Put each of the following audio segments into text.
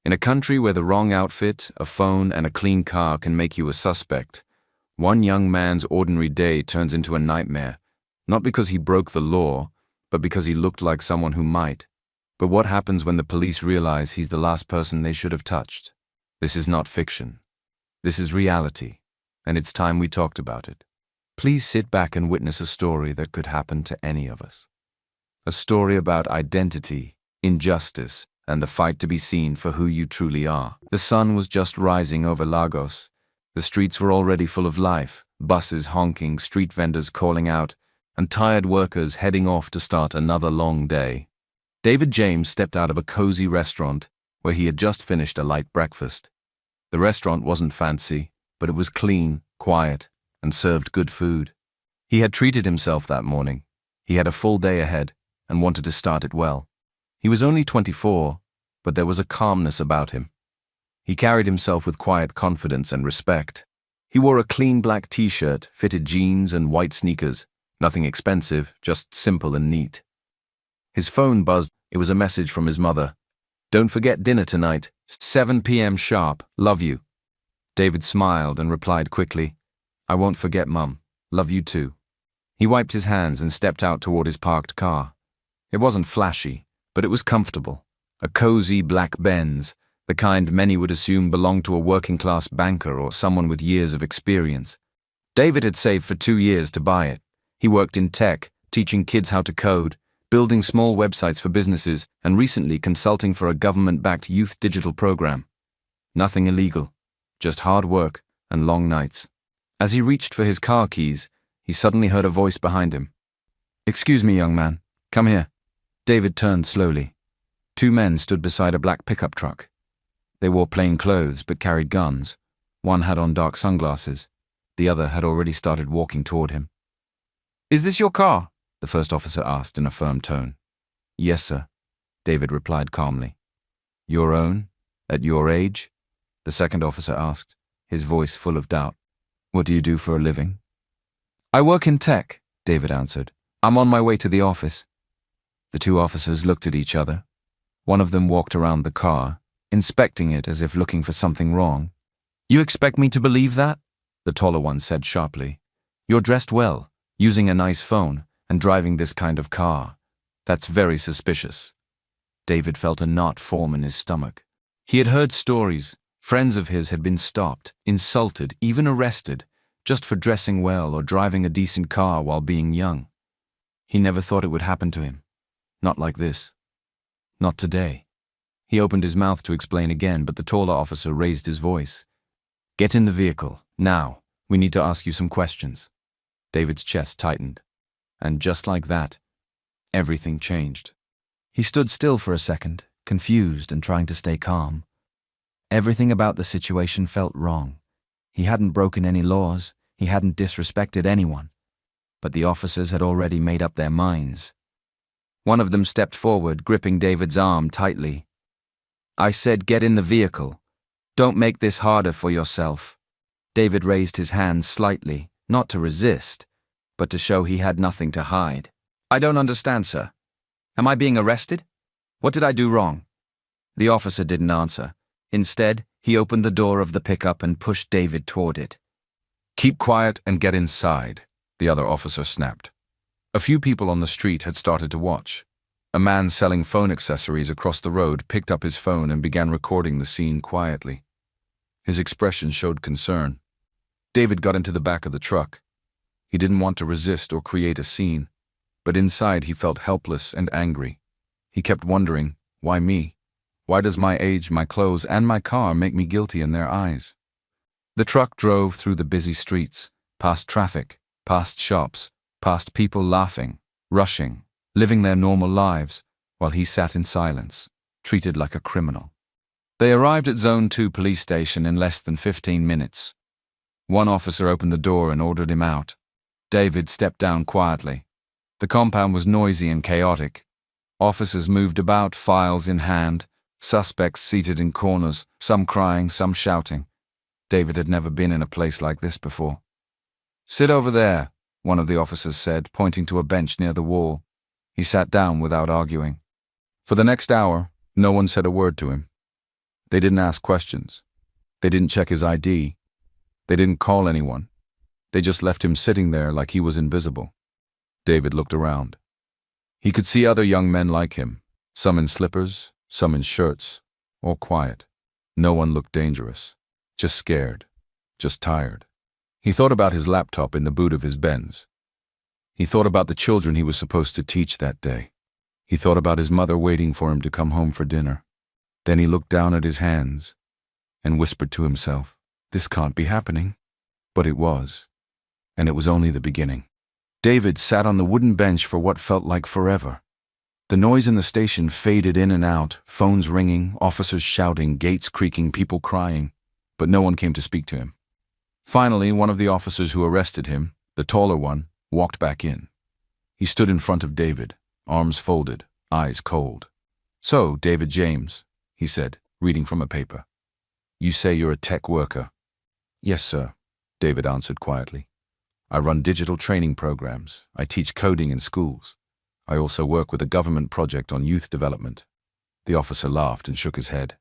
In a country where the wrong outfit, a phone, and a clean car can make you a suspect, one young man's ordinary day turns into a nightmare, not because he broke the law, but because he looked like someone who might. But what happens when the police realize he's the last person they should have touched? This is not fiction. This is reality, and it's time we talked about it. Please sit back and witness a story that could happen to any of us. A story about identity, injustice, and the fight to be seen for who you truly are. The sun was just rising over Lagos. The streets were already full of life, buses honking, street vendors calling out, and tired workers heading off to start another long day. David James stepped out of a cozy restaurant where he had just finished a light breakfast. The restaurant wasn't fancy, but it was clean, quiet, and served good food. He had treated himself that morning. He had a full day ahead and wanted to start it well. He was only 24, but there was a calmness about him. He carried himself with quiet confidence and respect. He wore a clean black t-shirt, fitted jeans, and white sneakers. Nothing expensive, just simple and neat. His phone buzzed. It was a message from his mother. "Don't forget dinner tonight, 7 p.m. sharp, love you." David smiled and replied quickly, "I won't forget, Mum. Love you too." He wiped his hands and stepped out toward his parked car. It wasn't flashy, but it was comfortable. A cozy black Benz, the kind many would assume belonged to a working-class banker or someone with years of experience. David had saved for 2 years to buy it. He worked in tech, teaching kids how to code, building small websites for businesses, and recently consulting for a government-backed youth digital program. Nothing illegal, just hard work and long nights. As he reached for his car keys, he suddenly heard a voice behind him. "Excuse me, young man. Come here." David turned slowly. 2 men stood beside a black pickup truck. They wore plain clothes but carried guns. One had on dark sunglasses. The other had already started walking toward him. "Is this your car?" the first officer asked in a firm tone. "Yes, sir," David replied calmly. "Your own? At your age?" the second officer asked, his voice full of doubt. "What do you do for a living?" "I work in tech," David answered. "I'm on my way to the office." The 2 officers looked at each other. One of them walked around the car, inspecting it as if looking for something wrong. "You expect me to believe that?" the taller one said sharply. "You're dressed well, using a nice phone, and driving this kind of car. That's very suspicious." David felt a knot form in his stomach. He had heard stories. Friends of his had been stopped, insulted, even arrested, just for dressing well or driving a decent car while being young. He never thought it would happen to him. Not like this. Not today. He opened his mouth to explain again, but the taller officer raised his voice. "Get in the vehicle, now. We need to ask you some questions." David's chest tightened. And just like that, everything changed. He stood still for a second, confused and trying to stay calm. Everything about the situation felt wrong. He hadn't broken any laws. He hadn't disrespected anyone. But the officers had already made up their minds. One of them stepped forward, gripping David's arm tightly. "I said get in the vehicle. Don't make this harder for yourself." David raised his hands slightly, not to resist, but to show he had nothing to hide. "I don't understand, sir. Am I being arrested? What did I do wrong?" The officer didn't answer. Instead, he opened the door of the pickup and pushed David toward it. "Keep quiet and get inside," the other officer snapped. A few people on the street had started to watch. A man selling phone accessories across the road picked up his phone and began recording the scene quietly. His expression showed concern. David got into the back of the truck. He didn't want to resist or create a scene, but inside he felt helpless and angry. He kept wondering, why me? Why does my age, my clothes, and my car make me guilty in their eyes? The truck drove through the busy streets, past traffic, past shops, past people laughing, rushing, living their normal lives, while he sat in silence, treated like a criminal. They arrived at Zone 2 police station in less than 15 minutes. One officer opened the door and ordered him out. David stepped down quietly. The compound was noisy and chaotic. Officers moved about, files in hand, suspects seated in corners, some crying, some shouting. David had never been in a place like this before. "Sit over there," one of the officers said, pointing to a bench near the wall. He sat down without arguing. For the next hour, no one said a word to him. They didn't ask questions. They didn't check his ID. They didn't call anyone. They just left him sitting there like he was invisible. David looked around. He could see other young men like him, some in slippers, some in shirts, all quiet. No one looked dangerous, just scared, just tired. He thought about his laptop in the boot of his Benz. He thought about the children he was supposed to teach that day. He thought about his mother waiting for him to come home for dinner. Then he looked down at his hands and whispered to himself, "This can't be happening." But it was, and it was only the beginning. David sat on the wooden bench for what felt like forever. The noise in the station faded in and out, phones ringing, officers shouting, gates creaking, people crying, but no one came to speak to him. Finally, one of the officers who arrested him, the taller one, walked back in. He stood in front of David, arms folded, eyes cold. "So, David James," he said, reading from a paper. "You say you're a tech worker." "Yes, sir," David answered quietly. "I run digital training programs. I teach coding in schools. I also work with a government project on youth development." The officer laughed and shook his head.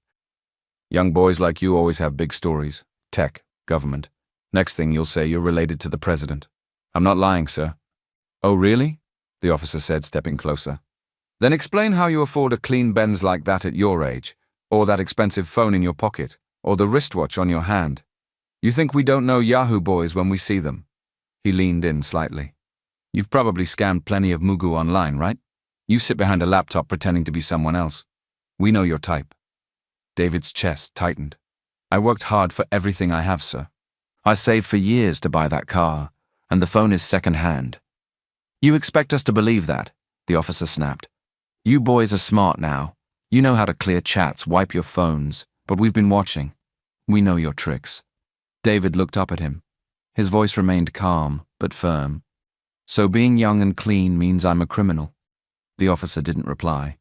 "Young boys like you always have big stories. Tech, government. Next thing you'll say you're related to the president. I'm not lying, sir." "Oh, really?" the officer said, stepping closer. "Then explain how you afford a clean Benz like that at your age, or that expensive phone in your pocket, or the wristwatch on your hand. You think we don't know Yahoo boys when we see them?" He leaned in slightly. "You've probably scammed plenty of mugu online, right? You sit behind a laptop pretending to be someone else. We know your type." David's chest tightened. "I worked hard for everything I have, sir. I saved for years to buy that car, and the phone is second-hand." "You expect us to believe that?" the officer snapped. "You boys are smart now. You know how to clear chats, wipe your phones, but we've been watching. We know your tricks." David looked up at him. His voice remained calm, but firm. "So being young and clean means I'm a criminal?" The officer didn't reply.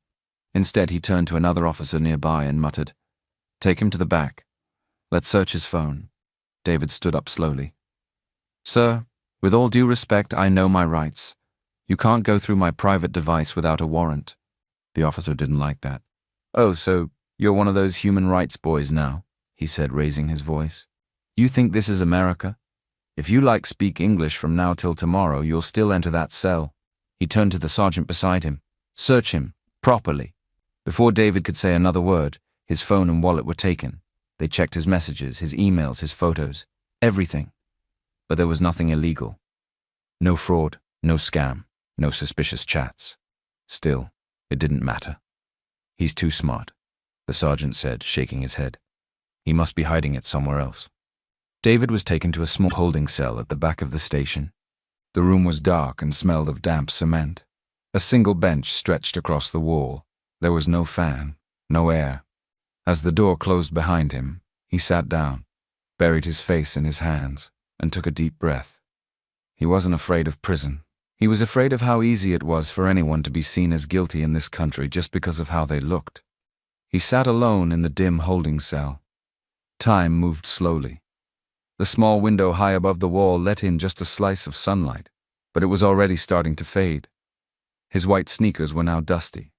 Instead, he turned to another officer nearby and muttered, "Take him to the back. Let's search his phone." David stood up slowly. "Sir, with all due respect, I know my rights. You can't go through my private device without a warrant." The officer didn't like that. "Oh, so you're one of those human rights boys now," he said, raising his voice. "You think this is America? If you speak English from now till tomorrow, you'll still enter that cell." He turned to the sergeant beside him. "Search him, properly." Before David could say another word, his phone and wallet were taken. They checked his messages, his emails, his photos, everything. But there was nothing illegal. No fraud, no scam, no suspicious chats. Still, it didn't matter. "He's too smart," the sergeant said, shaking his head. "He must be hiding it somewhere else." David was taken to a small holding cell at the back of the station. The room was dark and smelled of damp cement. A single bench stretched across the wall. There was no fan, no air. As the door closed behind him, he sat down, buried his face in his hands, and took a deep breath. He wasn't afraid of prison. He was afraid of how easy it was for anyone to be seen as guilty in this country just because of how they looked. He sat alone in the dim holding cell. Time moved slowly. The small window high above the wall let in just a slice of sunlight, but it was already starting to fade. His white sneakers were now dusty.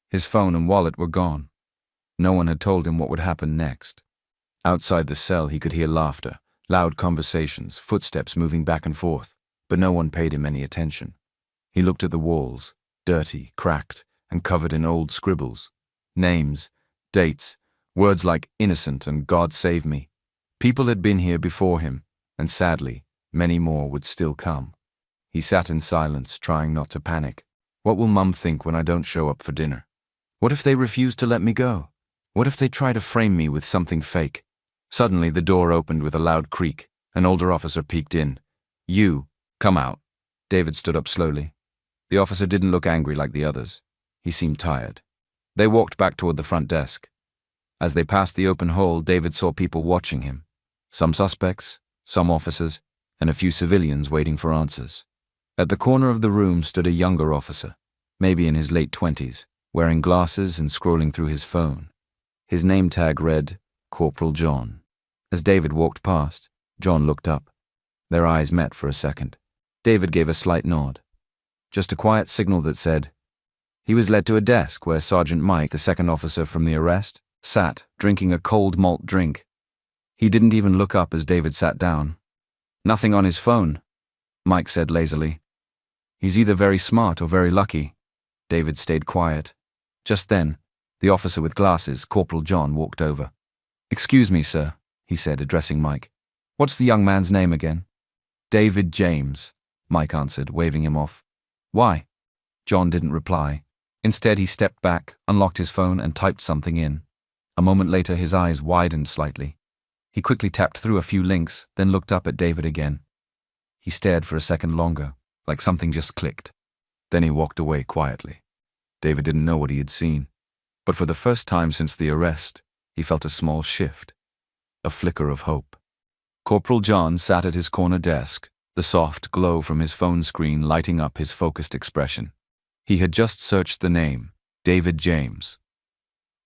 His phone and wallet were gone. No one had told him what would happen next. Outside the cell, he could hear laughter, loud conversations, footsteps moving back and forth, but no one paid him any attention. He looked at the walls, dirty, cracked, and covered in old scribbles. Names, dates, words like innocent and God save me. People had been here before him, and sadly, many more would still come. He sat in silence, trying not to panic. What will Mum think when I don't show up for dinner? What if they refuse to let me go? What if they try to frame me with something fake? Suddenly, the door opened with a loud creak. An older officer peeked in. "You, come out." David stood up slowly. The officer didn't look angry like the others. He seemed tired. They walked back toward the front desk. As they passed the open hall, David saw people watching him. Some suspects, some officers, and a few civilians waiting for answers. At the corner of the room stood a younger officer, maybe in his late 20s, wearing glasses and scrolling through his phone. His name tag read, Corporal John. As David walked past, John looked up. Their eyes met for a second. David gave a slight nod. Just a quiet signal that said, he was led to a desk where Sergeant Mike, the second officer from the arrest, sat, drinking a cold malt drink. He didn't even look up as David sat down. Nothing on his phone, Mike said lazily. He's either very smart or very lucky. David stayed quiet. Just then, the officer with glasses, Corporal John, walked over. Excuse me, sir, he said, addressing Mike. What's the young man's name again? David James, Mike answered, waving him off. Why? John didn't reply. Instead, he stepped back, unlocked his phone, and typed something in. A moment later, his eyes widened slightly. He quickly tapped through a few links, then looked up at David again. He stared for a second longer, like something just clicked. Then he walked away quietly. David didn't know what he had seen, but for the first time since the arrest, he felt a small shift, a flicker of hope. Corporal John sat at his corner desk, the soft glow from his phone screen lighting up his focused expression. He had just searched the name, David James.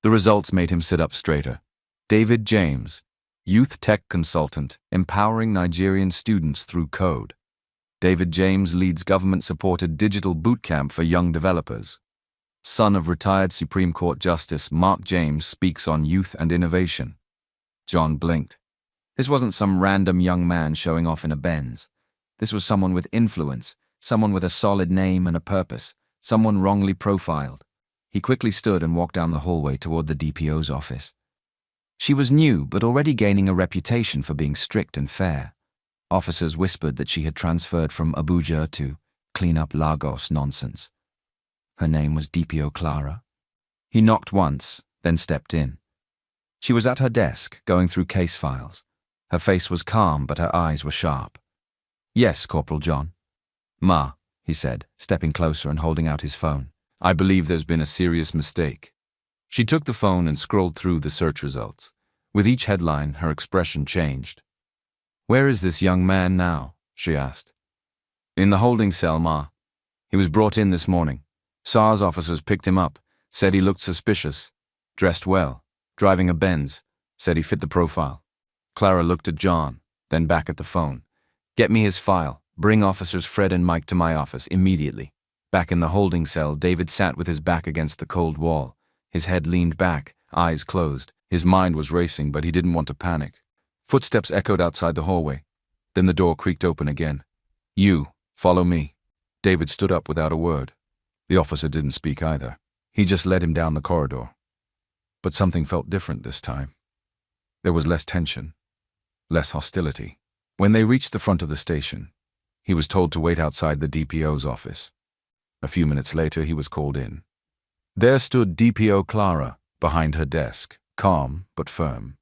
The results made him sit up straighter. David James, Youth Tech Consultant, empowering Nigerian students through code. David James leads government-supported digital bootcamp for young developers. Son of retired Supreme Court Justice Mark James speaks on youth and innovation. John blinked. This wasn't some random young man showing off in a Benz. This was someone with influence, someone with a solid name and a purpose, someone wrongly profiled. He quickly stood and walked down the hallway toward the DPO's office. She was new, but already gaining a reputation for being strict and fair. Officers whispered that she had transferred from Abuja to clean up Lagos nonsense. Her name was DPO Clara. He knocked once, then stepped in. She was at her desk, going through case files. Her face was calm, but her eyes were sharp. Yes, Corporal John. Ma, he said, stepping closer and holding out his phone. I believe there's been a serious mistake. She took the phone and scrolled through the search results. With each headline, her expression changed. Where is this young man now? She asked. In the holding cell, Ma. He was brought in this morning. SARS officers picked him up, said he looked suspicious, dressed well, driving a Benz, said he fit the profile. Clara looked at John, then back at the phone. Get me his file. Bring officers Fred and Mike to my office immediately. Back in the holding cell, David sat with his back against the cold wall. His head leaned back, eyes closed. His mind was racing, but he didn't want to panic. Footsteps echoed outside the hallway. Then the door creaked open again. You, follow me. David stood up without a word. The officer didn't speak either. He just led him down the corridor. But something felt different this time. There was less tension, less hostility. When they reached the front of the station, he was told to wait outside the DPO's office. A few minutes later, he was called in. There stood DPO Clara behind her desk, calm but firm.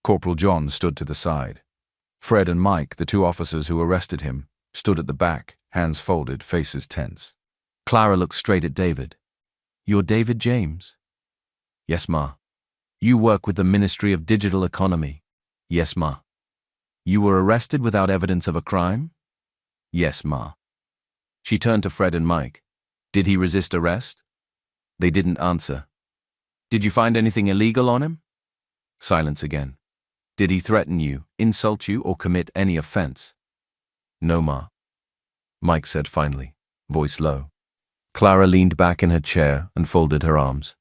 Corporal John stood to the side. Fred and Mike, the two officers who arrested him, stood at the back, hands folded, faces tense. Clara looked straight at David. You're David James? Yes, Ma. You work with the Ministry of Digital Economy? Yes, Ma. You were arrested without evidence of a crime? Yes, Ma. She turned to Fred and Mike. Did he resist arrest? They didn't answer. Did you find anything illegal on him? Silence again. Did he threaten you, insult you, or commit any offense? No, Ma. Mike said finally, voice low. Clara leaned back in her chair and folded her arms.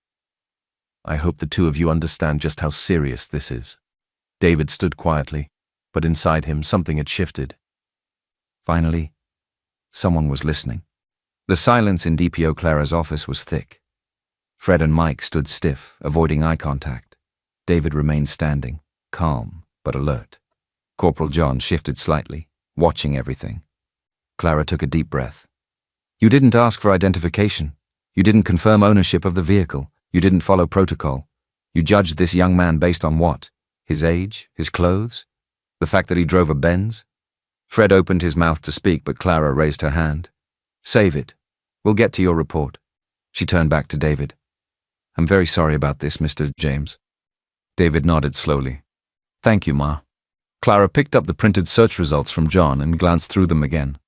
I hope the two of you understand just how serious this is. David stood quietly, but inside him something had shifted. Finally, someone was listening. The silence in DPO Clara's office was thick. Fred and Mike stood stiff, avoiding eye contact. David remained standing, calm but alert. Corporal John shifted slightly, watching everything. Clara took a deep breath. You didn't ask for identification. You didn't confirm ownership of the vehicle. You didn't follow protocol. You judged this young man based on what? His age? His clothes? The fact that he drove a Benz? Fred opened his mouth to speak, but Clara raised her hand. Save it. We'll get to your report. She turned back to David. I'm very sorry about this, Mr. James. David nodded slowly. Thank you, Ma. Clara picked up the printed search results from John and glanced through them again.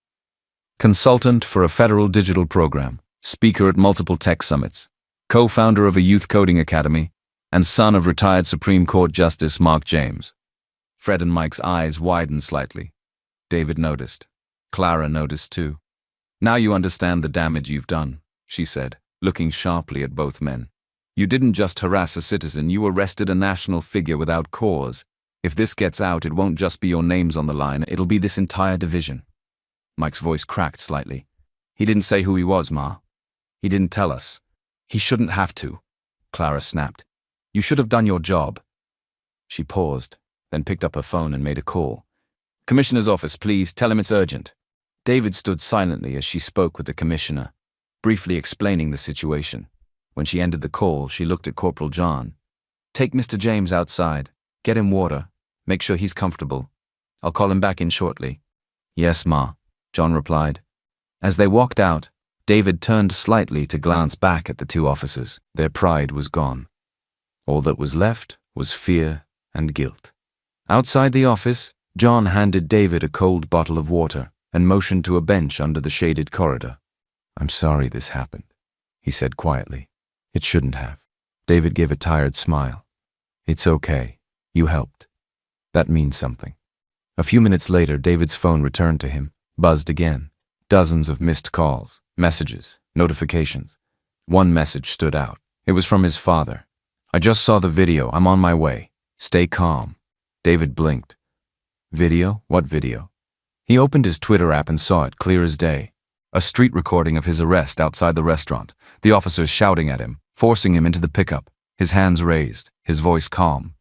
Consultant for a federal digital program, speaker at multiple tech summits, co-founder of a youth coding academy, and son of retired Supreme Court Justice Mark James. Fred and Mike's eyes widened slightly. David noticed. Clara noticed too. Now you understand the damage you've done, she said, looking sharply at both men. You didn't just harass a citizen, you arrested a national figure without cause. If this gets out, it won't just be your names on the line, it'll be this entire division. Mike's voice cracked slightly. He didn't say who he was, Ma. He didn't tell us. He shouldn't have to, Clara snapped. You should have done your job. She paused, then picked up her phone and made a call. Commissioner's office, please, tell him it's urgent. David stood silently as she spoke with the commissioner, briefly explaining the situation. When she ended the call, she looked at Corporal John. Take Mr. James outside. Get him water. Make sure he's comfortable. I'll call him back in shortly. Yes, Ma, John replied. As they walked out, David turned slightly to glance back at the two officers. Their pride was gone. All that was left was fear and guilt. Outside the office, John handed David a cold bottle of water and motioned to a bench under the shaded corridor. I'm sorry this happened, he said quietly. It shouldn't have. David gave a tired smile. It's okay. You helped. That means something. A few minutes later, David's phone returned to him, buzzed again. Dozens of missed calls, messages, notifications. One message stood out. It was from his father. I just saw the video. I'm on my way. Stay calm. David blinked. Video? What video? He opened his Twitter app and saw it clear as day. A street recording of his arrest outside the restaurant, the officers shouting at him, forcing him into the pickup, his hands raised, his voice calm.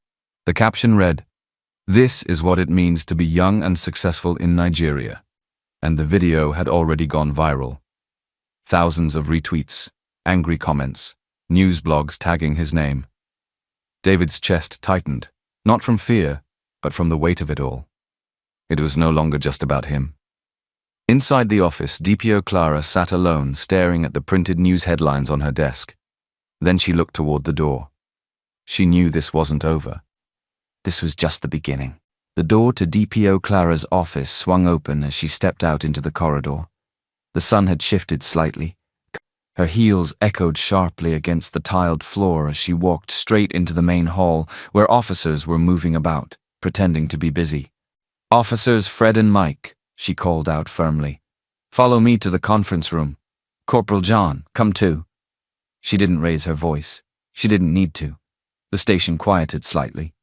The caption read, "This is what it means to be young and successful in Nigeria." And the video had already gone viral. Thousands of retweets, angry comments, news blogs tagging his name. David's chest tightened, not from fear, but from the weight of it all. It was no longer just about him. Inside the office, DPO Clara sat alone, staring at the printed news headlines on her desk. Then she looked toward the door. She knew this wasn't over. This was just the beginning. The door to DPO Clara's office swung open as she stepped out into the corridor. The sun had shifted slightly. Her heels echoed sharply against the tiled floor as she walked straight into the main hall, where officers were moving about, pretending to be busy. Officers Fred and Mike, she called out firmly. Follow me to the conference room. Corporal John, come too. She didn't raise her voice. She didn't need to. The station quieted slightly.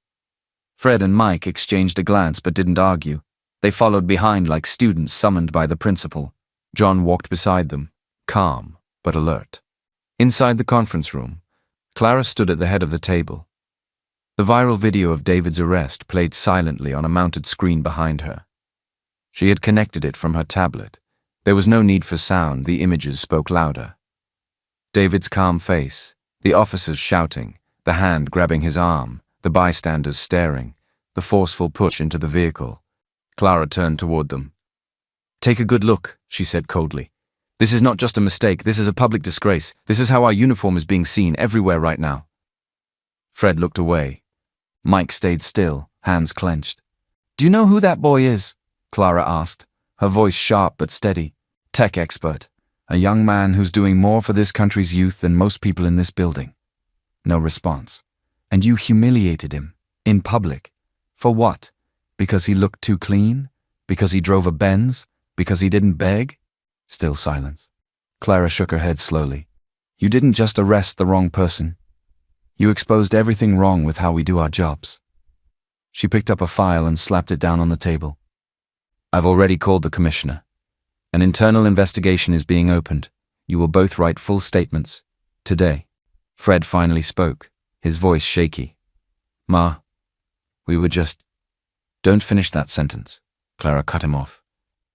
Fred and Mike exchanged a glance but didn't argue. They followed behind like students summoned by the principal. John walked beside them, calm but alert. Inside the conference room, Clara stood at the head of the table. The viral video of David's arrest played silently on a mounted screen behind her. She had connected it from her tablet. There was no need for sound, the images spoke louder. David's calm face, the officers shouting, the hand grabbing his arm, the bystanders staring, the forceful push into the vehicle. Clara turned toward them. Take a good look, she said coldly. This is not just a mistake, this is a public disgrace. This is how our uniform is being seen everywhere right now. Fred looked away. Mike stayed still, hands clenched. Do you know who that boy is? Clara asked, her voice sharp but steady. Tech expert. A young man who's doing more for this country's youth than most people in this building. No response. And you humiliated him, in public. For what? Because he looked too clean? Because he drove a Benz? Because he didn't beg? Still silence. Clara shook her head slowly. You didn't just arrest the wrong person. You exposed everything wrong with how we do our jobs. She picked up a file and slapped it down on the table. I've already called the commissioner. An internal investigation is being opened. You will both write full statements. Today. Fred finally spoke, his voice shaky. Ma, we were just... Don't finish that sentence. Clara cut him off.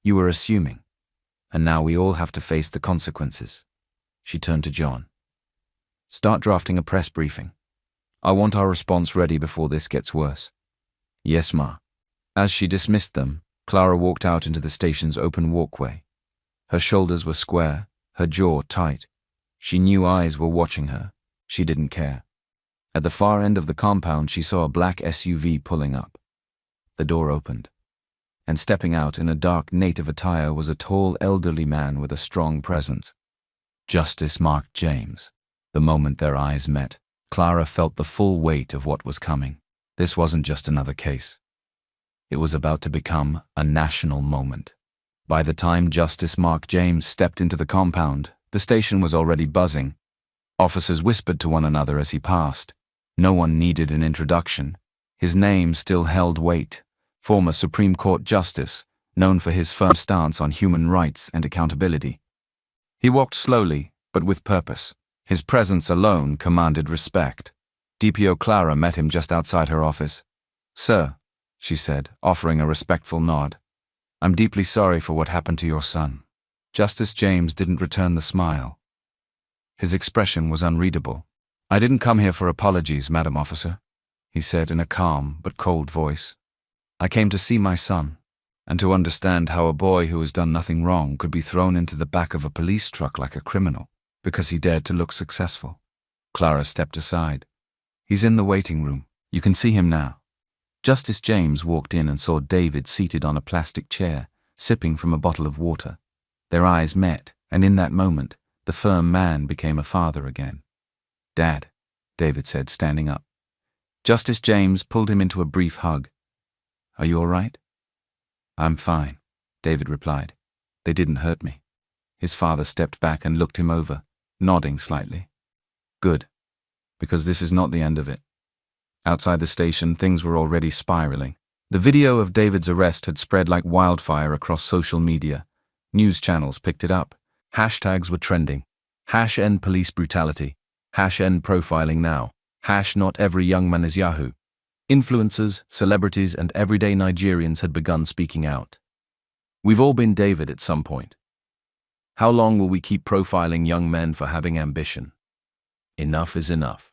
You were assuming. And now we all have to face the consequences. She turned to John. Start drafting a press briefing. I want our response ready before this gets worse. Yes, Ma. As she dismissed them, Clara walked out into the station's open walkway. Her shoulders were square, her jaw tight. She knew eyes were watching her. She didn't care. At the far end of the compound, she saw a black SUV pulling up. The door opened, and stepping out in a dark native attire was a tall elderly man with a strong presence. Justice Mark James. The moment their eyes met, Clara felt the full weight of what was coming. This wasn't just another case. It was about to become a national moment. By the time Justice Mark James stepped into the compound, the station was already buzzing. Officers whispered to one another as he passed. No one needed an introduction. His name still held weight. Former Supreme Court Justice, known for his firm stance on human rights and accountability. He walked slowly, but with purpose. His presence alone commanded respect. DPO Clara met him just outside her office. "Sir," she said, offering a respectful nod. "I'm deeply sorry for what happened to your son." Justice James didn't return the smile. His expression was unreadable. "I didn't come here for apologies, Madam Officer," he said in a calm but cold voice. "I came to see my son, and to understand how a boy who has done nothing wrong could be thrown into the back of a police truck like a criminal because he dared to look successful." Clara stepped aside. "He's in the waiting room. You can see him now." Justice James walked in and saw David seated on a plastic chair, sipping from a bottle of water. Their eyes met, and in that moment, the firm man became a father again. "Dad," David said, standing up. Justice James pulled him into a brief hug. "Are you all right?" "I'm fine," David replied. "They didn't hurt me." His father stepped back and looked him over, nodding slightly. "Good, because this is not the end of it." Outside the station, things were already spiraling. The video of David's arrest had spread like wildfire across social media. News channels picked it up. Hashtags were trending. #end police brutality. #end profiling now. #not every young man is Yahoo. Influencers, celebrities, and everyday Nigerians had begun speaking out. We've all been David at some point. How long will we keep profiling young men for having ambition? Enough is enough.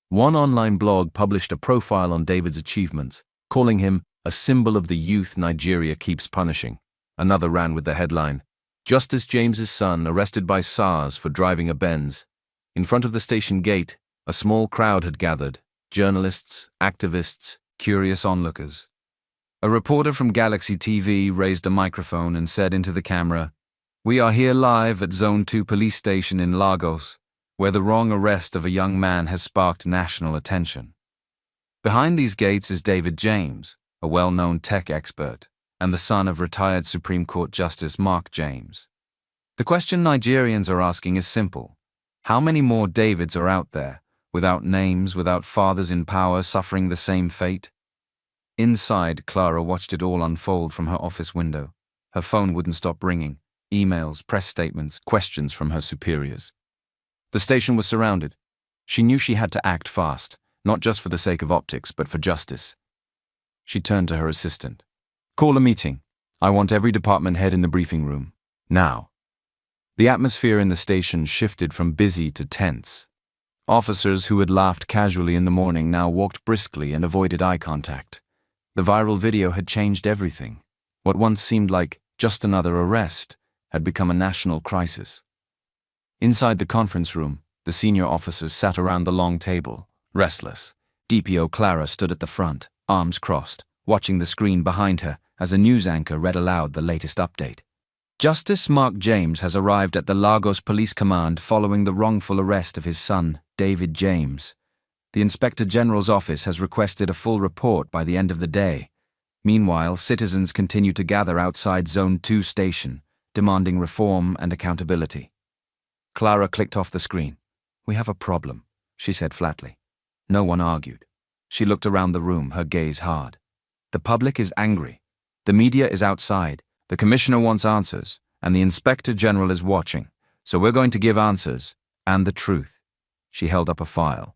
One online blog published a profile on David's achievements, calling him a symbol of the youth Nigeria keeps punishing. Another ran with the headline, "Justice James's son arrested by SARS for driving a Benz." In front of the station gate, a small crowd had gathered, journalists, activists, curious onlookers. A reporter from Galaxy TV raised a microphone and said into the camera, "We are here live at Zone 2 police station in Lagos, where the wrong arrest of a young man has sparked national attention." Behind these gates is David James, a well-known tech expert, and the son of retired Supreme Court Justice Mark James. The question Nigerians are asking is simple. How many more Davids are out there, without names, without fathers in power, suffering the same fate? Inside, Clara watched it all unfold from her office window. Her phone wouldn't stop ringing. Emails, press statements, questions from her superiors. The station was surrounded. She knew she had to act fast, not just for the sake of optics, but for justice. She turned to her assistant. "Call a meeting. I want every department head in the briefing room. Now." The atmosphere in the station shifted from busy to tense. Officers who had laughed casually in the morning now walked briskly and avoided eye contact. The viral video had changed everything. What once seemed like just another arrest had become a national crisis. Inside the conference room, the senior officers sat around the long table, restless. DPO Clara stood at the front, arms crossed, watching the screen behind her as a news anchor read aloud the latest update. "Justice Mark James has arrived at the Lagos Police Command following the wrongful arrest of his son, David James. The Inspector General's office has requested a full report by the end of the day. Meanwhile, citizens continue to gather outside Zone 2 station, demanding reform and accountability." Clara clicked off the screen. "We have a problem," she said flatly. No one argued. She looked around the room, her gaze hard. The public is angry. The media is outside. The commissioner wants answers, and the Inspector General is watching. So we're going to give answers, and the truth. She held up a file.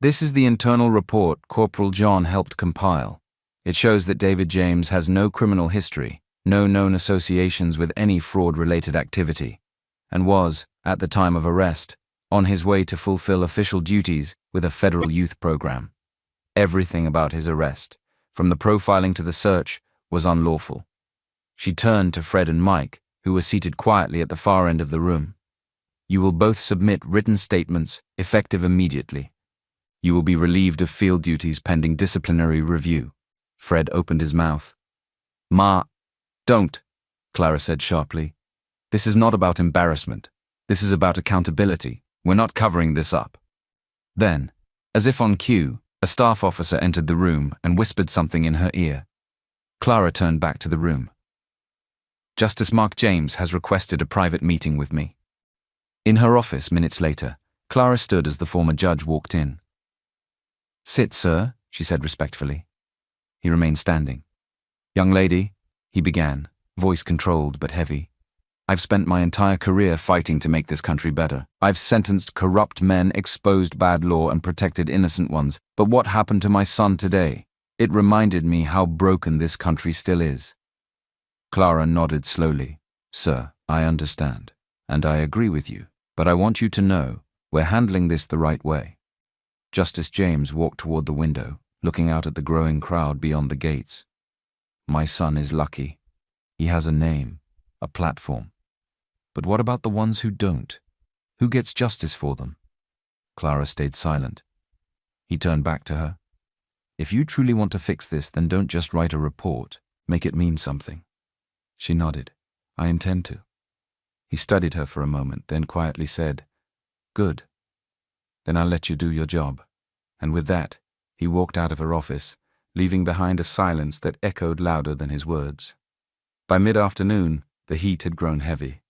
"This is the internal report Corporal John helped compile. It shows that David James has no criminal history, no known associations with any fraud-related activity, and was, at the time of arrest, on his way to fulfill official duties with a federal youth program. Everything about his arrest, from the profiling to the search, was unlawful." She turned to Fred and Mike, who were seated quietly at the far end of the room. "You will both submit written statements, effective immediately. You will be relieved of field duties pending disciplinary review." Fred opened his mouth. "Ma, don't," Clara said sharply. "This is not about embarrassment. This is about accountability. We're not covering this up." Then, as if on cue, a staff officer entered the room and whispered something in her ear. Clara turned back to the room. "Justice Mark James has requested a private meeting with me." In her office minutes later, Clara stood as the former judge walked in. "Sit, sir," she said respectfully. He remained standing. "Young lady," he began, voice controlled but heavy, "I've spent my entire career fighting to make this country better. I've sentenced corrupt men, exposed bad law, and protected innocent ones. But what happened to my son today? It reminded me how broken this country still is." Clara nodded slowly. "Sir, I understand, and I agree with you, but I want you to know we're handling this the right way." Justice James walked toward the window, looking out at the growing crowd beyond the gates. "My son is lucky. He has a name, a platform. But what about the ones who don't? Who gets justice for them?" Clara stayed silent. He turned back to her. "If you truly want to fix this, then don't just write a report. Make it mean something." She nodded. "I intend to." He studied her for a moment, then quietly said, "Good. Then I'll let you do your job." And with that, he walked out of her office, leaving behind a silence that echoed louder than his words. By mid-afternoon, the heat had grown heavy.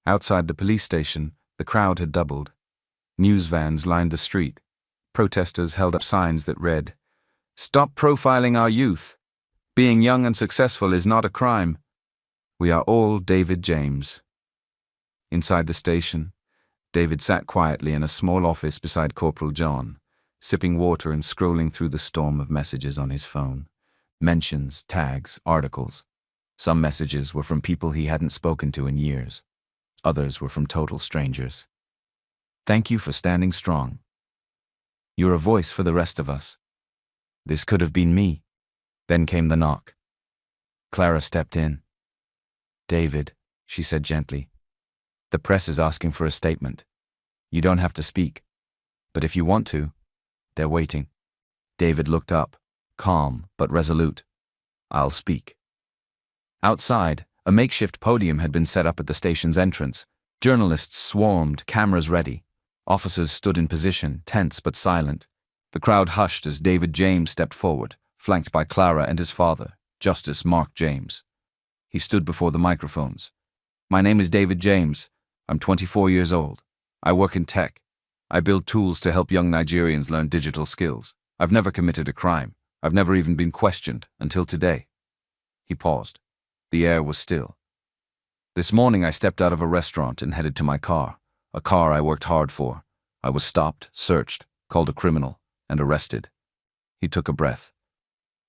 Outside the police station, the crowd had doubled. News vans lined the street. Protesters held up signs that read, "Stop profiling our youth. Being young and successful is not a crime. We are all David James." Inside the station, David sat quietly in a small office beside Corporal John, sipping water and scrolling through the storm of messages on his phone. Mentions, tags, articles. Some messages were from people he hadn't spoken to in years. Others were from total strangers. "Thank you for standing strong. You're a voice for the rest of us. This could have been me." Then came the knock. Clara stepped in. "David," she said gently, "the press is asking for a statement. You don't have to speak. But if you want to, they're waiting." David looked up, calm but resolute. "I'll speak." Outside, a makeshift podium had been set up at the station's entrance. Journalists swarmed, cameras ready. Officers stood in position, tense but silent. The crowd hushed as David James stepped forward, flanked by Clara and his father, Justice Mark James. He stood before the microphones. "My name is David James. I'm 24 years old. I work in tech. I build tools to help young Nigerians learn digital skills. I've never committed a crime. I've never even been questioned until today." He paused. The air was still. "This morning I stepped out of a restaurant and headed to my car, a car I worked hard for. I was stopped, searched, called a criminal, and arrested." He took a breath.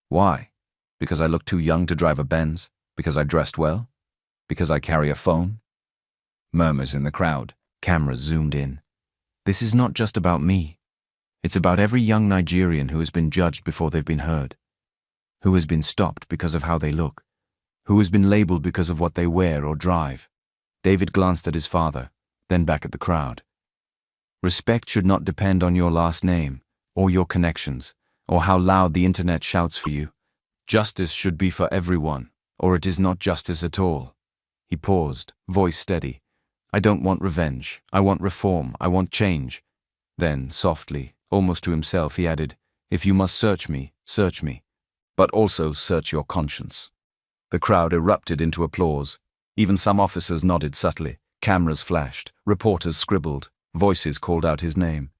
"Why? Because I look too young to drive a Benz? Because I dressed well? Because I carry a phone?" Murmurs in the crowd. Cameras zoomed in. "This is not just about me. It's about every young Nigerian who has been judged before they've been heard, who has been stopped because of how they look, who has been labeled because of what they wear or drive." David glanced at his father, then back at the crowd. "Respect should not depend on your last name, or your connections, or how loud the internet shouts for you. Justice should be for everyone, or it is not justice at all." He paused, voice steady. "I don't want revenge. I want reform. I want change." Then, softly, almost to himself, he added, "If you must search me, but also search your conscience." The crowd erupted into applause. Even some officers nodded subtly. Cameras flashed. Reporters scribbled. Voices called out his name.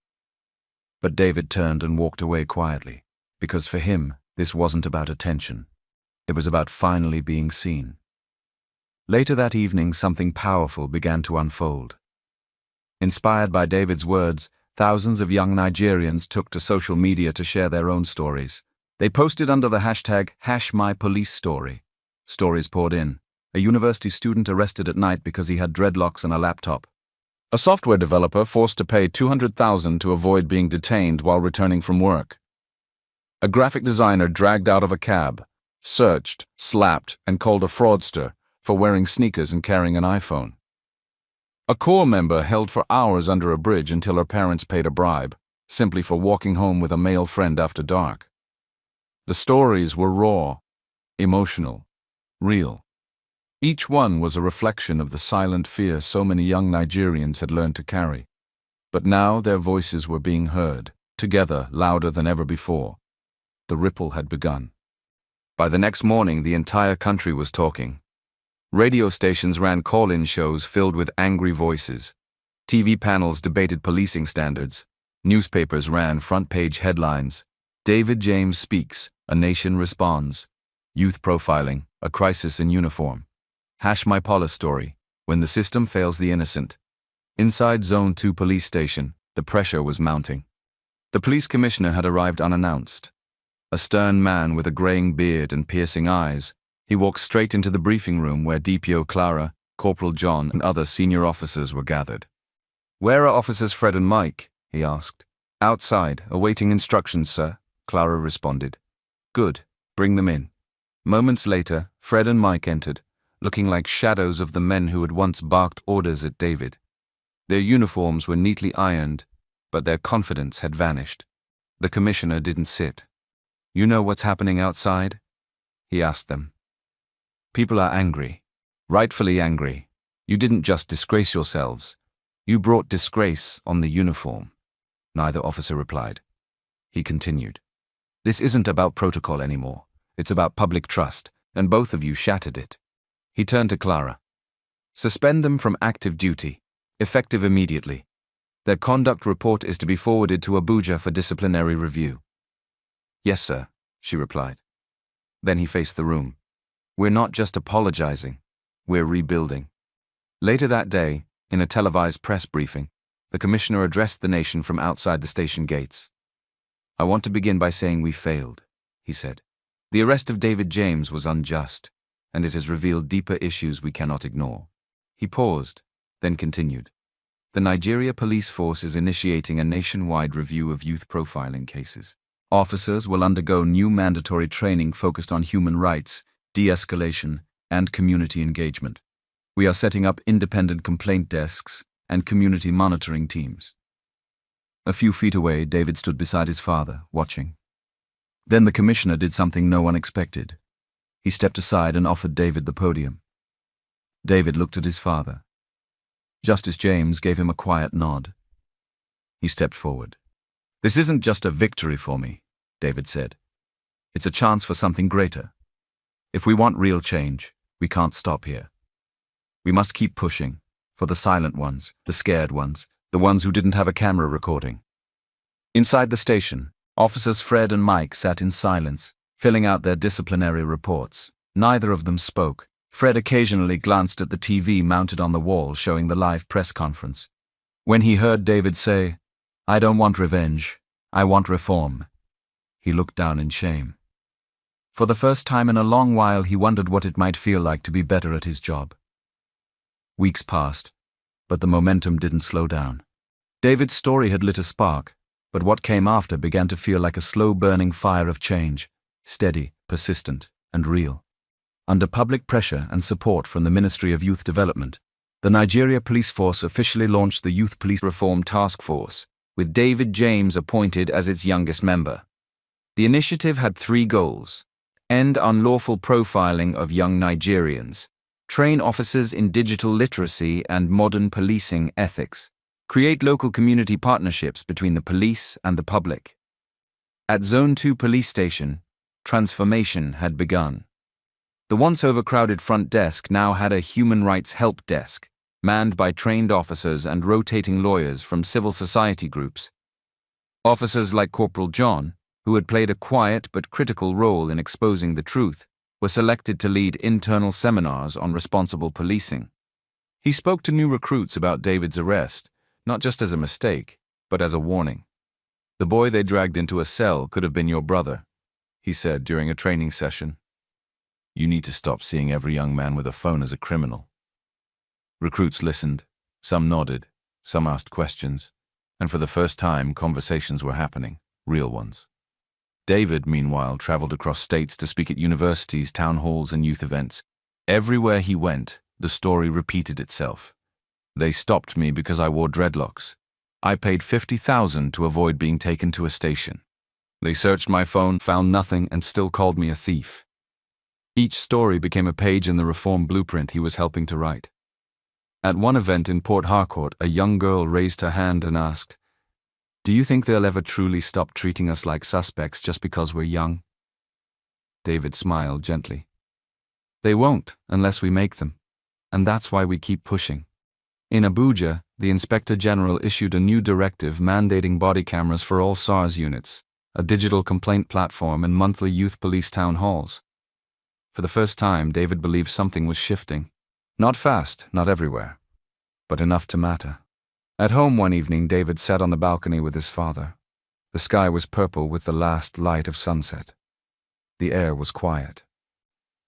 But David turned and walked away quietly, because for him, this wasn't about attention. It was about finally being seen. Later that evening, something powerful began to unfold. Inspired by David's words, thousands of young Nigerians took to social media to share their own stories. They posted under the hashtag #MyPoliceStory. Stories poured in. A university student arrested at night because he had dreadlocks and a laptop. A software developer forced to pay $200,000 to avoid being detained while returning from work. A graphic designer dragged out of a cab, searched, slapped, and called a fraudster for wearing sneakers and carrying an iPhone. A corps member held for hours under a bridge until her parents paid a bribe, simply for walking home with a male friend after dark. The stories were raw, emotional, real. Each one was a reflection of the silent fear so many young Nigerians had learned to carry. But now their voices were being heard, together, louder than ever before. The ripple had begun. By the next morning, the entire country was talking. Radio stations ran call-in shows filled with angry voices. TV panels debated policing standards. Newspapers ran front-page headlines. David James speaks, a nation responds. Youth profiling, a crisis in uniform. Hash my Paula story, when the system fails the innocent. Inside Zone 2 police station, the pressure was mounting. The police commissioner had arrived unannounced. A stern man with a graying beard and piercing eyes, he walked straight into the briefing room where DPO Clara, Corporal John, and other senior officers were gathered. "Where are Officers Fred and Mike?" he asked. "Outside, awaiting instructions, sir," Clara responded. "Good, bring them in." Moments later, Fred and Mike entered, looking like shadows of the men who had once barked orders at David. Their uniforms were neatly ironed, but their confidence had vanished. The commissioner didn't sit. "You know what's happening outside?" he asked them. "People are angry, rightfully angry. You didn't just disgrace yourselves. You brought disgrace on the uniform." Neither officer replied. He continued. "This isn't about protocol anymore. It's about public trust, and both of you shattered it." He turned to Clara. "Suspend them from active duty, effective immediately. Their conduct report is to be forwarded to Abuja for disciplinary review." "Yes, sir," she replied. Then he faced the room. "We're not just apologizing, we're rebuilding." Later that day, in a televised press briefing, the commissioner addressed the nation from outside the station gates. "I want to begin by saying we failed," he said. "The arrest of David James was unjust, and it has revealed deeper issues we cannot ignore." He paused, then continued. "The Nigeria police force is initiating a nationwide review of youth profiling cases. Officers will undergo new mandatory training focused on human rights, de-escalation, and community engagement. We are setting up independent complaint desks and community monitoring teams." A few feet away, David stood beside his father, watching. Then the commissioner did something no one expected. He stepped aside and offered David the podium. David looked at his father. Justice James gave him a quiet nod. He stepped forward. "This isn't just a victory for me," David said. "It's a chance for something greater. If we want real change, we can't stop here. We must keep pushing, for the silent ones, the scared ones, the ones who didn't have a camera recording." Inside the station, Officers Fred and Mike sat in silence, filling out their disciplinary reports. Neither of them spoke. Fred occasionally glanced at the TV mounted on the wall showing the live press conference. When he heard David say, "I don't want revenge, I want reform," he looked down in shame. For the first time in a long while, he wondered what it might feel like to be better at his job. Weeks passed, but the momentum didn't slow down. David's story had lit a spark, but what came after began to feel like a slow-burning fire of change, steady, persistent, and real. Under public pressure and support from the Ministry of Youth Development, the Nigeria Police Force officially launched the Youth Police Reform Task Force, with David James appointed as its youngest member. The initiative had 3 goals: end unlawful profiling of young Nigerians, train officers in digital literacy and modern policing ethics, create local community partnerships between the police and the public. At Zone 2 police station, transformation had begun. The once overcrowded front desk now had a human rights help desk, manned by trained officers and rotating lawyers from civil society groups. Officers like Corporal John, who had played a quiet but critical role in exposing the truth, were selected to lead internal seminars on responsible policing. He spoke to new recruits about David's arrest, not just as a mistake, but as a warning. "The boy they dragged into a cell could have been your brother," he said during a training session. "You need to stop seeing every young man with a phone as a criminal." Recruits listened, some nodded, some asked questions, and for the first time conversations were happening, real ones. David, meanwhile, traveled across states to speak at universities, town halls, and youth events. Everywhere he went, the story repeated itself. "They stopped me because I wore dreadlocks. I paid 50,000 to avoid being taken to a station. They searched my phone, found nothing, and still called me a thief." Each story became a page in the reform blueprint he was helping to write. At one event in Port Harcourt, a young girl raised her hand and asked, "Do you think they'll ever truly stop treating us like suspects just because we're young?" David smiled gently. "They won't unless we make them, and that's why we keep pushing. In Abuja, the Inspector General issued a new directive mandating body cameras for all SARS units, a digital complaint platform, and monthly youth police town halls. For the first time, David believed something was shifting. Not fast, not everywhere, but enough to matter. At home one evening, David sat on the balcony with his father. The sky was purple with the last light of sunset. The air was quiet.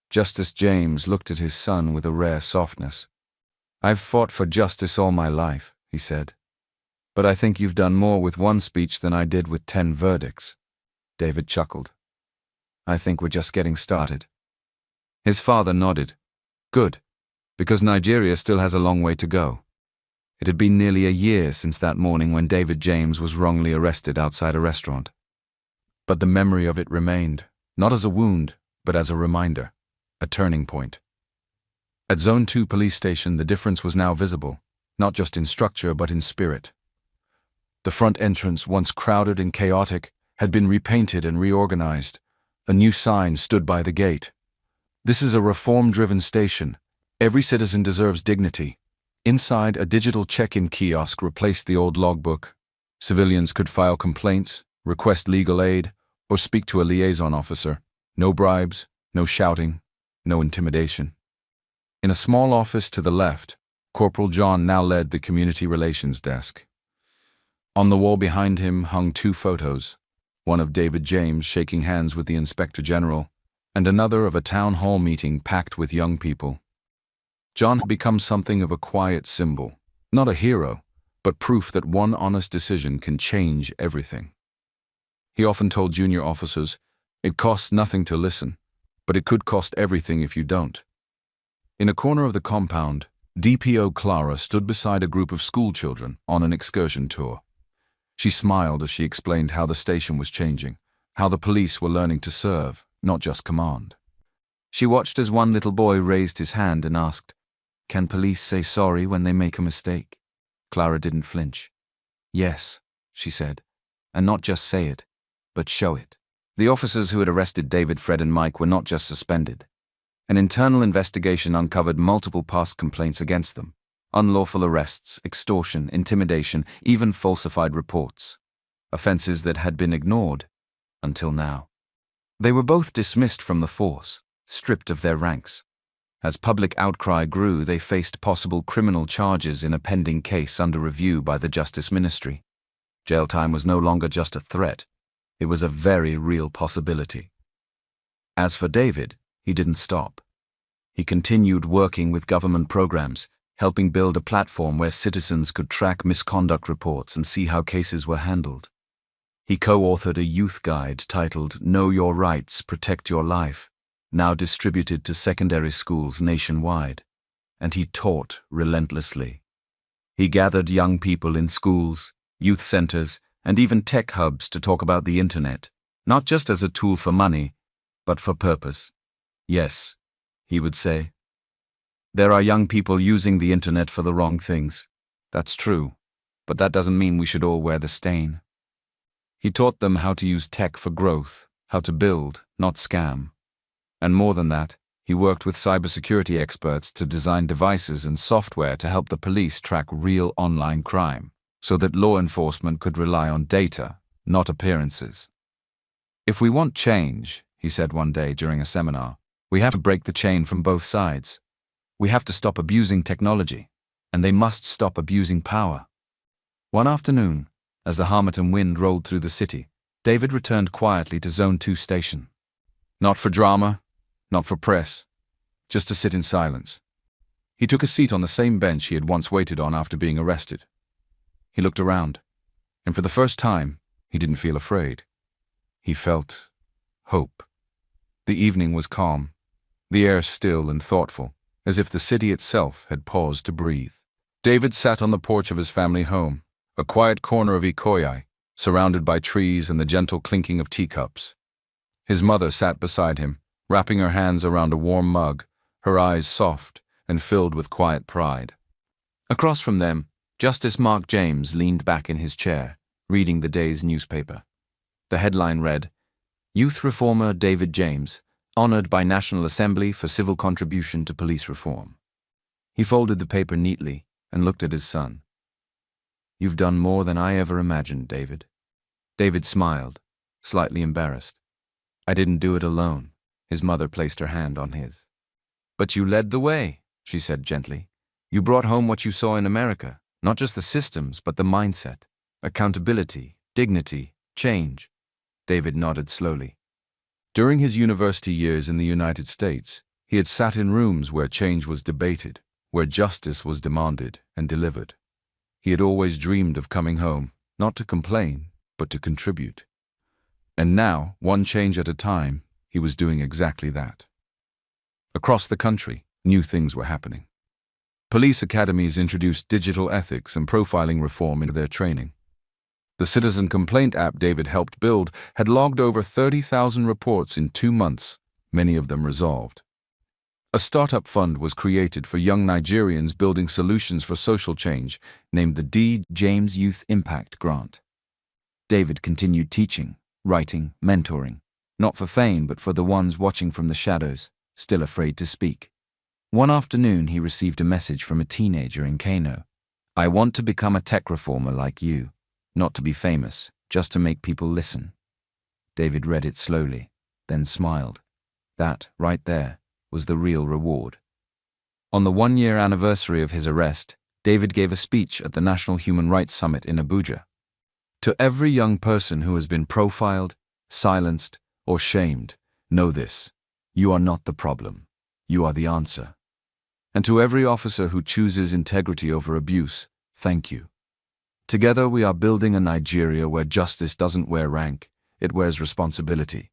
Justice James looked at his son with a rare softness. "I've fought for justice all my life," he said. "But I think you've done more with one speech than I did with 10 verdicts." David chuckled. "I think we're just getting started." His father nodded. "Good, because Nigeria still has a long way to go." It had been nearly a year since that morning when David James was wrongly arrested outside a restaurant. But the memory of it remained, not as a wound, but as a reminder, a turning point. At Zone 2 police station, the difference was now visible, not just in structure but in spirit. The front entrance, once crowded and chaotic, had been repainted and reorganized. A new sign stood by the gate. "This is a reform-driven station. Every citizen deserves dignity." Inside, a digital check-in kiosk replaced the old logbook. Civilians could file complaints, request legal aid, or speak to a liaison officer. No bribes, no shouting, no intimidation. In a small office to the left, Corporal John now led the community relations desk. On the wall behind him hung 2 photos, one of David James shaking hands with the Inspector General, and another of a town hall meeting packed with young people. John had become something of a quiet symbol, not a hero, but proof that one honest decision can change everything. He often told junior officers, "It costs nothing to listen, but it could cost everything if you don't." In a corner of the compound, DPO Clara stood beside a group of school children on an excursion tour. She smiled as she explained how the station was changing, how the police were learning to serve, not just command. She watched as one little boy raised his hand and asked, "Can police say sorry when they make a mistake?" Clara didn't flinch. "Yes," she said, "and not just say it, but show it." The officers who had arrested David, Fred, and Mike were not just suspended. An internal investigation uncovered multiple past complaints against them. Unlawful arrests, extortion, intimidation, even falsified reports. Offenses that had been ignored until now. They were both dismissed from the force, stripped of their ranks. As public outcry grew, they faced possible criminal charges in a pending case under review by the Justice Ministry. Jail time was no longer just a threat. It was a very real possibility. As for David, he didn't stop. He continued working with government programs, helping build a platform where citizens could track misconduct reports and see how cases were handled. He co-authored a youth guide titled "Know Your Rights, Protect Your Life," now distributed to secondary schools nationwide, and he taught relentlessly. He gathered young people in schools, youth centers, and even tech hubs to talk about the internet, not just as a tool for money, but for purpose. "Yes," he would say, "there are young people using the internet for the wrong things. That's true, but that doesn't mean we should all wear the stain." He taught them how to use tech for growth, how to build, not scam. And more than that, he worked with cybersecurity experts to design devices and software to help the police track real online crime, so that law enforcement could rely on data, not appearances. "If we want change," he said one day during a seminar, "we have to break the chain from both sides. We have to stop abusing technology, and they must stop abusing power." One afternoon, as the Harmattan wind rolled through the city, David returned quietly to Zone 2 station. Not for drama, not for press, just to sit in silence. He took a seat on the same bench he had once waited on after being arrested. He looked around, and for the first time, he didn't feel afraid. He felt hope. The evening was calm, the air still and thoughtful, as if the city itself had paused to breathe. David sat on the porch of his family home, a quiet corner of Ikoyi, surrounded by trees and the gentle clinking of teacups. His mother sat beside him, wrapping her hands around a warm mug, her eyes soft and filled with quiet pride. Across from them, Justice Mark James leaned back in his chair, reading the day's newspaper. The headline read, "Youth Reformer David James, honored by National Assembly for civil contribution to police reform." He folded the paper neatly and looked at his son. You've done more than I ever imagined, David. David smiled, slightly embarrassed. I didn't do it alone. His mother placed her hand on his. But you led the way, she said gently. You brought home what you saw in America, not just the systems, but the mindset, accountability, dignity, change. David nodded slowly. During his university years in the United States, he had sat in rooms where change was debated, where justice was demanded and delivered. He had always dreamed of coming home, not to complain, but to contribute. And now, one change at a time, he was doing exactly that. Across the country, new things were happening. Police academies introduced digital ethics and profiling reform into their training. The citizen complaint app David helped build had logged over 30,000 reports in 2 months, many of them resolved. A startup fund was created for young Nigerians building solutions for social change, named the D. James Youth Impact Grant. David continued teaching, writing, mentoring, not for fame but for the ones watching from the shadows, still afraid to speak. One afternoon he received a message from a teenager in Kano. I want to become a tech reformer like you, not to be famous, just to make people listen. David read it slowly, then smiled. That, right there, was the real reward. On the 1-year anniversary of his arrest, David gave a speech at the National Human Rights Summit in Abuja. To every young person who has been profiled, silenced, or shamed, know this: you are not the problem, you are the answer. And to every officer who chooses integrity over abuse, thank you. Together we are building a Nigeria where justice doesn't wear rank, it wears responsibility.